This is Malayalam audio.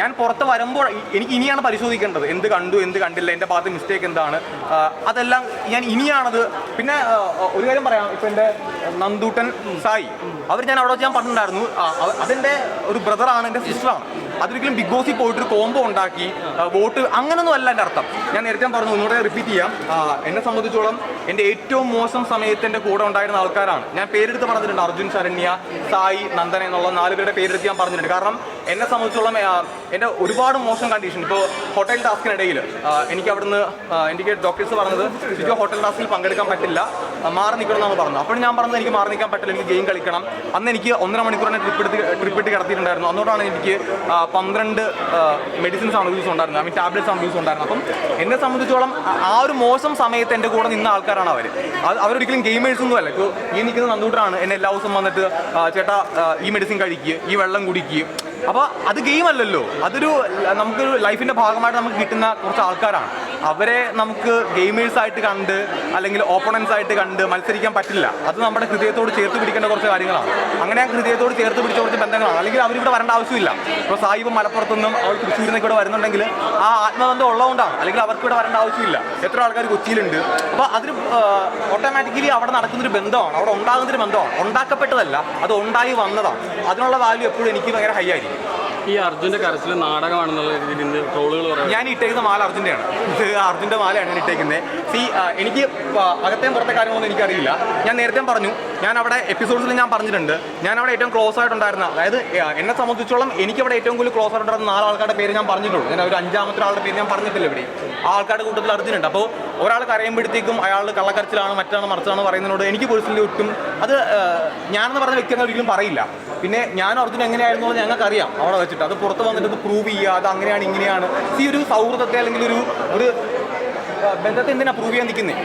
ഞാൻ പുറത്ത് വരുമ്പോൾ എനിക്ക് ഇനിയാണ് പരിശോധിക്കേണ്ടത്, എന്ത് കണ്ടു എന്ത് കണ്ടില്ല, എൻ്റെ ഭാഗത്ത് മിസ്റ്റേക്ക് എന്താണ്, അതെല്ലാം ഞാൻ ഇനിയാണത്. പിന്നെ ഒരു കാര്യം പറയാം, ഇപ്പം എൻ്റെ നന്ദൂട്ടൻ സായി ഞാൻ അവിടെ വെച്ച് ഞാൻ പറഞ്ഞിട്ടുണ്ടായിരുന്നു, അതെൻ്റെ ഒരു ബ്രദറാണ്, എൻ്റെ സിസ്റ്ററാണ്. അതൊരിക്കലും ബിഗ് ബോസിൽ പോയിട്ടൊരു കോംബോ ഉണ്ടാക്കി വോട്ട് അങ്ങനൊന്നും അല്ല എൻ്റെ അർത്ഥം. ഞാൻ നേരത്തെ പറഞ്ഞു, ഒന്നുകൂടെ റിപ്പീറ്റ് ചെയ്യാം. എന്നെ സംബന്ധിച്ചോളം എൻ്റെ ഏറ്റവും മോശം സമയത്ത് എൻ്റെ കൂടെ ഉണ്ടായിരുന്ന ആൾക്കാരാണ്. ഞാൻ പേരെടുത്ത് പറഞ്ഞിട്ടുണ്ട്, അർജുൻ, ശരണ്യ, സായി, നന്ദന എന്നുള്ള 4 പേരുടെ പേരെടുത്ത് ഞാൻ പറഞ്ഞിട്ടുണ്ട്. കാരണം എന്നെ സംബന്ധിച്ചോളം എൻ്റെ ഒരുപാട് മോശം കണ്ടീഷൻ. ഇപ്പോൾ ഹോട്ടൽ ടാസ്കിനിടയിൽ എനിക്ക് അവിടുന്ന് എനിക്ക് ഡോക്ടേഴ്സ് പറഞ്ഞത് എനിക്ക് ഹോട്ടൽ ടാസ്കിൽ പങ്കെടുക്കാൻ പറ്റില്ല, മാറി നിൽക്കണം എന്നാണ് പറഞ്ഞത്. അപ്പോൾ ഞാൻ പറഞ്ഞത് എനിക്ക് മാറി നിൽക്കാൻ പറ്റില്ല, എനിക്ക് ഗെയിം കളിക്കണം. അന്ന് എനിക്ക് 1.5 മണിക്കൂർ തന്നെ ട്രിപ്പ് ഇട്ട് കിടത്തിയിട്ടുണ്ടായിരുന്നു. അതുകൊണ്ടാണ് എനിക്ക് 12 മെഡിസിൻസ് ആണ് യൂസ് ഉണ്ടായിരുന്നത്, ഐ മീൻ ടാബ്ലറ്റ്സ് ആണ് യൂസ് ഉണ്ടായിരുന്നത്. അപ്പം എന്നെ സംബന്ധിച്ചോളം ആ ഒരു മോശം സമയത്ത് എൻ്റെ കൂടെ നിന്ന ആൾക്കാരാണ് അവരൊരിക്കലും ഗെയിമേഴ്സ് ഒന്നും അല്ല. ഇപ്പോൾ ഈ നിൽക്കുന്ന നന്ദൂട്ടനാണ് എന്നെ എല്ലാ ദിവസവും വന്നിട്ട് ചേട്ടാ ഈ മെഡിസിൻ കഴിക്കുക, ഈ വെള്ളം കുടിക്കുക. അപ്പോൾ അത് ഗെയിം അല്ലല്ലോ, അതൊരു നമുക്കൊരു ലൈഫിൻ്റെ ഭാഗമായിട്ട് നമുക്ക് കിട്ടുന്ന കുറച്ച് ആൾക്കാരാണ്. അവരെ നമുക്ക് ഗെയിമേഴ്സായിട്ട് കണ്ട് അല്ലെങ്കിൽ ഓപ്പണൻസ് ആയിട്ട് കണ്ട് മത്സരിക്കാൻ പറ്റില്ല. അത് നമ്മുടെ ഹൃദയത്തോട് ചേർത്ത് പിടിക്കേണ്ട കുറച്ച് കാര്യങ്ങളാണ്. അങ്ങനെ ആ ഹൃദയത്തോട് ചേർത്ത് പിടിച്ച കുറച്ച് ബന്ധങ്ങളാണ്. അല്ലെങ്കിൽ അവരിവിടെ വരേണ്ട ആവശ്യമില്ല. ഇപ്പോൾ സായിബ് മലപ്പുറത്തുനിന്നും അവൾ തൃശ്ശൂരിനൊക്കെ ഇവിടെ വരുന്നുണ്ടെങ്കിൽ ആ ആത്മബന്ധം ഉള്ളതുകൊണ്ടാണ്. അല്ലെങ്കിൽ അവർക്ക് ഇവിടെ വരേണ്ട ആവശ്യമില്ല. എത്ര ആൾക്കാർ കൊച്ചിയിലുണ്ട്. അപ്പോൾ അതിന് ഓട്ടോമാറ്റിക്കലി അവിടെ നടക്കുന്നൊരു ബന്ധമാണ്, അവിടെ ഉണ്ടാകുന്നൊരു ബന്ധമാണ്. ഉണ്ടാക്കപ്പെട്ടതല്ല, അത് ഉണ്ടായി വന്നതാണ്. അതിനുള്ള വാല്യൂ എപ്പോഴും എനിക്ക് ഭയങ്കര ഹൈ ആയിരിക്കും. ഈ അർജുൻ്റെ കരച്ചിൽ നാടകമാണെന്നുള്ള രീതിയിൽ ട്രോളുകൾ പറയാം. ഞാൻ ഇട്ടേക്കുന്ന മാല അർജുൻ്റെയാണ്. ഇത് അർജുൻ്റെ മാലയാണ് ഞാൻ ഇട്ടേക്കുന്നത്. എനിക്ക് അകത്തെയും പുറത്തെ കാര്യങ്ങളൊന്നും എനിക്കറിയില്ല. ഞാൻ നേരത്തെ പറഞ്ഞു, ഞാൻ അവിടെ എപ്പിസോഡ്സിൽ ഞാൻ പറഞ്ഞിട്ടുണ്ട്, ഞാൻ അവിടെ ഏറ്റവും ക്ലോസ് ആയിട്ടുണ്ടായിരുന്ന, അതായത് എന്നെ സംബന്ധിച്ചോളം എനിക്കവിടെ ഏറ്റവും കൂടുതൽ ക്ലോസ് ആയിട്ടുണ്ടായിരുന്ന 4 ആൾക്കാരുടെ പേര് ഞാൻ പറഞ്ഞിട്ടുള്ളൂ. ഞാൻ ഒരു 5ാമത്തെ ആളുടെ പേര് ഞാൻ പറഞ്ഞിട്ടില്ല ഇവിടെ. ആ ആൾക്കാരുടെ കൂട്ടത്തിൽ അർജുനുണ്ട്. അപ്പോൾ ഒരാൾ കരയുമ്പോഴത്തേക്കും അയാൾ കള്ളക്കരച്ചിലാണ്, മറ്റാണ് മറിച്ചാണ് പറയുന്നതിനോട് എനിക്ക് പേഴ്സണലി ഒട്ടും അത് ഞാനെന്ന് പറഞ്ഞ വ്യക്തി അങ്ങനെ ഒരിക്കലും പറയില്ല. പിന്നെ ഞാൻ അർജുൻ എങ്ങനെയായിരുന്നു എന്ന് ഞങ്ങൾക്കറിയാം അവിടെ വെച്ചിട്ട്. അത് പുറത്ത് വന്നിട്ട് അത് പ്രൂവ് ചെയ്യുക, അത് അങ്ങനെയാണ് ഇങ്ങനെയാണ്. ഒരു സൗഹൃദത്തെ അല്ലെങ്കിൽ ഒരു ബന്ധത്തെ എന്തിനാണ് പ്രൂവ് ചെയ്യാൻ നിൽക്കുന്നത്?